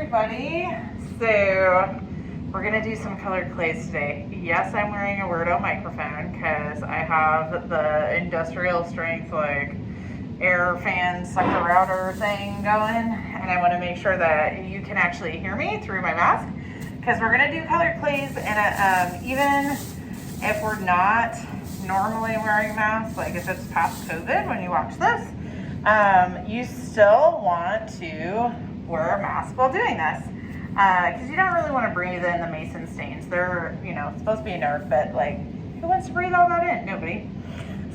everybody. So we're gonna do some colored clays today. Yes, I'm wearing a weirdo microphone because I have the industrial strength like air fan sucker router thing going, and I want to make sure that you can actually hear me through my mask because we're gonna do colored clays. And even if we're not normally wearing masks, like if it's past COVID when you watch this, you still want to wear a mask while doing this because you don't really want to breathe in the mason stains. They're, you know, supposed to be inert, but like, who wants to breathe all that in? Nobody.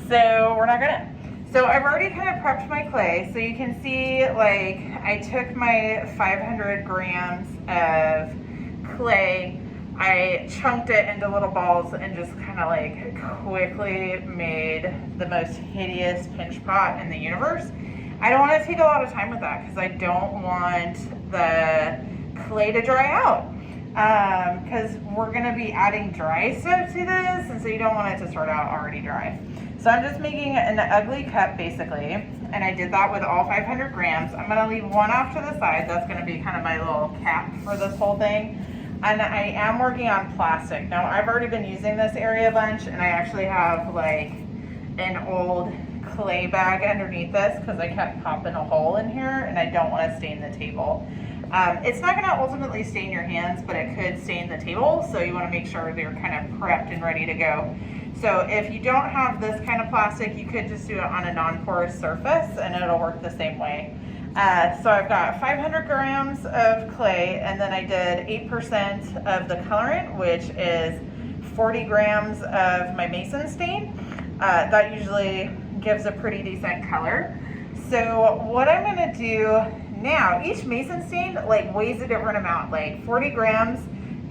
So we're not gonna. So I've already kind of prepped my clay. So you can see, like, I took my 500 grams of clay, I chunked it into little balls and just kind of like quickly made the most hideous pinch pot in the universe. I don't want to take a lot of time with that because I don't want the clay to dry out because we're going to be adding dry soap to this, and so you don't want it to start out already dry. So I'm just making an ugly cup basically, and I did that with all 500 grams. I'm going to leave one off to the side. That's going to be kind of my little cap for this whole thing. And I am working on plastic. Now I've already been using this area a bunch, and I actually have like an old clay bag underneath this because I kept popping a hole in here and I don't want to stain the table. It's not going to ultimately stain your hands, but it could stain the table, so you want to make sure they're kind of prepped and ready to go. So if you don't have this kind of plastic, you could just do it on a non-porous surface and it'll work the same way. So I've got 500 grams of clay, and then I did 8% of the colorant, which is 40 grams of my mason stain. That usually gives a pretty decent color. So what I'm gonna do now, each mason stain like weighs a different amount. Like 40 grams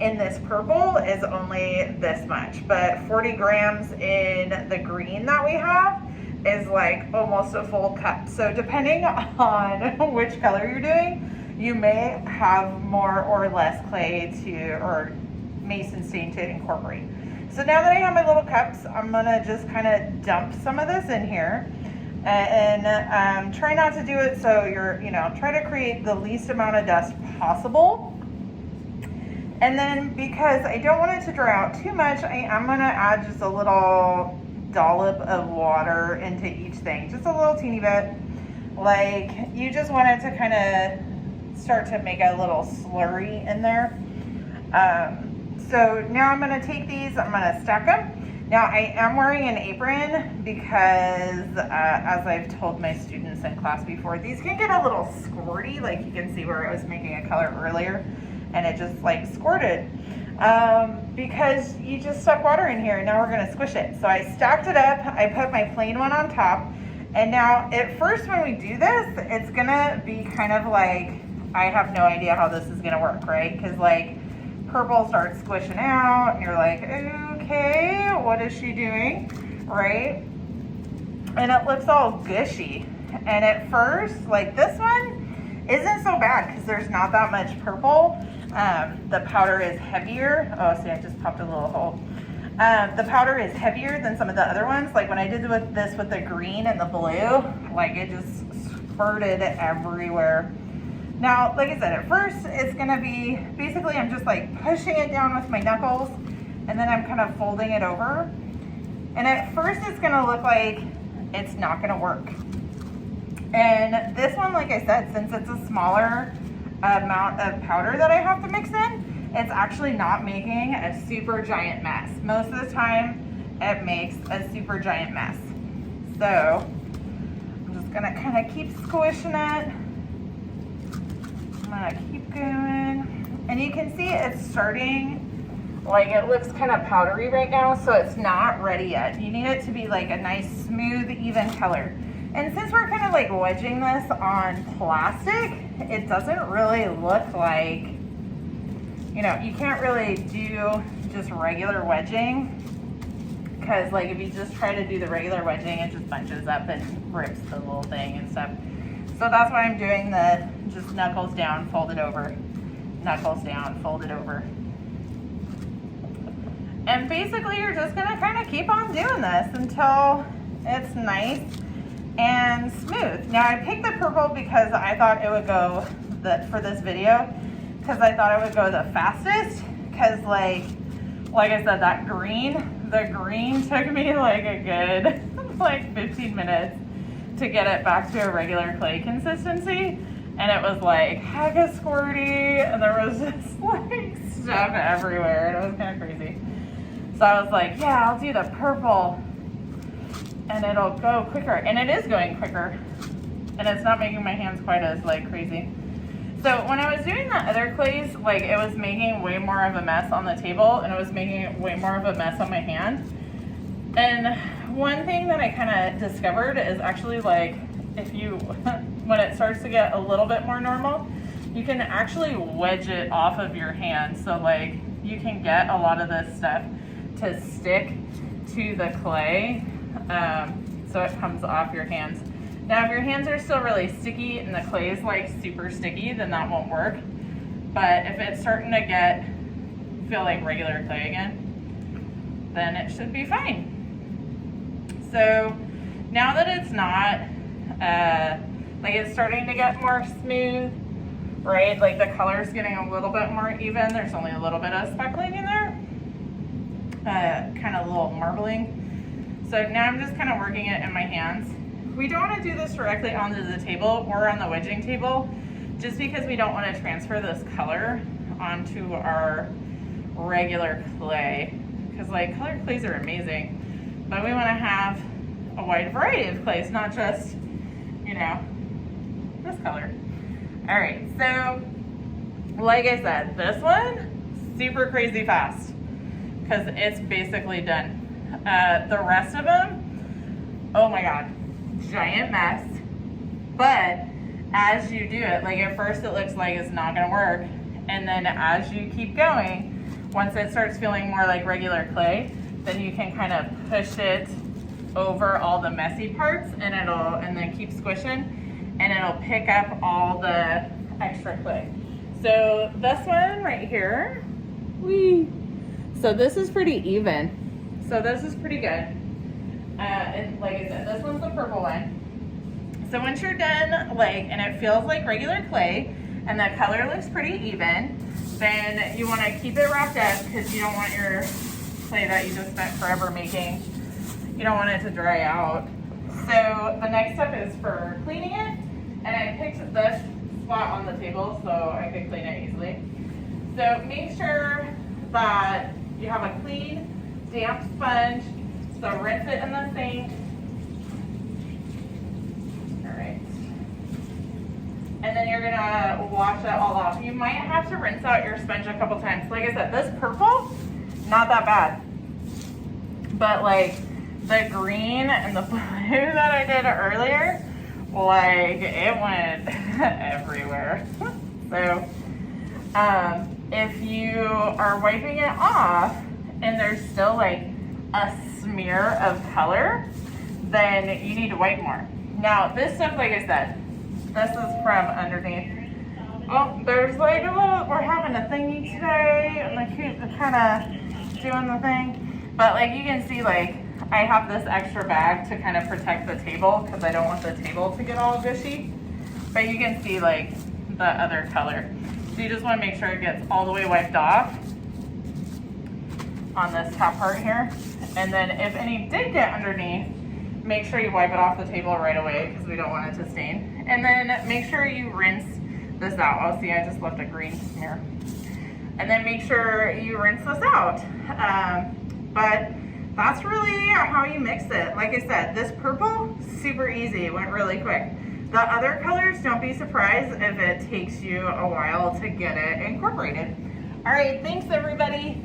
in this purple is only this much, but 40 grams in the green that we have is like almost a full cup. So depending on which color you're doing, you may have more or less clay or mason stain to incorporate. So now that I have my little cups, I'm gonna just kind of dump some of this in here and try not to do it so try to create the least amount of dust possible. And then because I don't want it to dry out too much, I am gonna add just a little dollop of water into each thing, just a little teeny bit. Like, you just want it to kind of start to make a little slurry in there. So now I'm going to take these, I'm going to stack them. Now I am wearing an apron because as I've told my students in class before, these can get a little squirty. Like you can see where I was making a color earlier and it just like squirted. Because you just stuck water in here and now we're gonna squish it. So I stacked it up, I put my plain one on top, and now at first when we do this, it's gonna be kind of like, I have no idea how this is gonna work, right? Because like purple starts squishing out and you're like, okay, what is she doing, right? And it looks all gushy. And at first, like this one isn't so bad because there's not that much purple. The powder is heavier. Oh, see, I just popped a little hole. The powder is heavier than some of the other ones. Like when I did this with the green and the blue, like it just spurted everywhere. Now, like I said, at first it's gonna be, basically I'm just like pushing it down with my knuckles and then I'm kind of folding it over. And at first it's gonna look like it's not gonna work. And this one, like I said, since it's a smaller amount of powder that I have to mix in, it's actually not making a super giant mess. Most of the time it makes a super giant mess. So I'm just gonna kind of keep squishing it. I'm gonna keep going. And you can see it's starting, like it looks kind of powdery right now, so it's not ready yet. You need it to be like a nice, smooth, even color. And since we're kind of like wedging this on plastic, it doesn't really look like, you can't really do just regular wedging because like if you just try to do the regular wedging, it just bunches up and rips the little thing and stuff. So that's why I'm doing the just knuckles down, fold it over, knuckles down, fold it over. And basically you're just gonna kind of keep on doing this until it's nice and smooth. Now I picked the purple because I thought it would go for this video. because I thought it would go the fastest. Because like I said, the green took me like a good like 15 minutes to get it back to a regular clay consistency. And it was like hecka squirty, and there was just like stuff everywhere, and it was kind of crazy. So I was like, yeah, I'll do the purple, and it'll go quicker. And it is going quicker, and it's not making my hands quite as like crazy. So when I was doing the other clays, like it was making way more of a mess on the table, and it was making way more of a mess on my hand. And one thing that I kind of discovered is actually like, if you, when it starts to get a little bit more normal, you can actually wedge it off of your hand. So like you can get a lot of this stuff to stick to the clay, so it comes off your hands. Now if your hands are still really sticky and the clay is like super sticky, then that won't work. But if it's starting to feel like regular clay again, then it should be fine. So now that it's not, like it's starting to get more smooth, right? Like the color's getting a little bit more even. There's only a little bit of speckling in there, kind of a little marbling. So now I'm just kind of working it in my hands. We don't want to do this directly onto the table or on the wedging table, just because we don't want to transfer this color onto our regular clay. Because like colored clays are amazing, but we want to have a wide variety of clays, not just, you know, this color. All right, so like I said, this one, super crazy fast, because it's basically done. The rest of them, oh my God, giant mess. But as you do it, like at first it looks like it's not gonna work. And then as you keep going, once it starts feeling more like regular clay, then you can kind of push it over all the messy parts, and then keep squishing, and it'll pick up all the extra clay. So this one right here, so this is pretty even. So this is pretty good. And like I said, this one's the purple one. So once you're done, like, and it feels like regular clay, and the color looks pretty even, then you want to keep it wrapped up, because you don't want your clay that you just spent forever making, you don't want it to dry out. So the next step is for cleaning it, and I picked this spot on the table so I could clean it easily. So make sure that you have a clean, damp sponge. So rinse it in the sink. All right. And then you're gonna wash it all off. You might have to rinse out your sponge a couple times. Like I said, this purple, not that bad. But like the green and the blue that I did earlier, like it went everywhere. So if you are wiping it off and there's still like a smear of color, then you need to wipe more. Now this stuff, like I said, this is from underneath. Oh, there's like a little, we're having a thingy today, and like who's kind of doing the thing. But like you can see, like I have this extra bag to kind of protect the table, because I don't want the table to get all gushy. But you can see like the other color. So you just want to make sure it gets all the way wiped off on this top part here. And then if any did get underneath, make sure you wipe it off the table right away, because we don't want it to stain. And then make sure you rinse this out. Oh, see, I just left a green smear. And then make sure you rinse this out. But that's really how you mix it. Like I said, this purple, super easy, went really quick. The other colors, don't be surprised if it takes you a while to get it incorporated. All right, thanks everybody.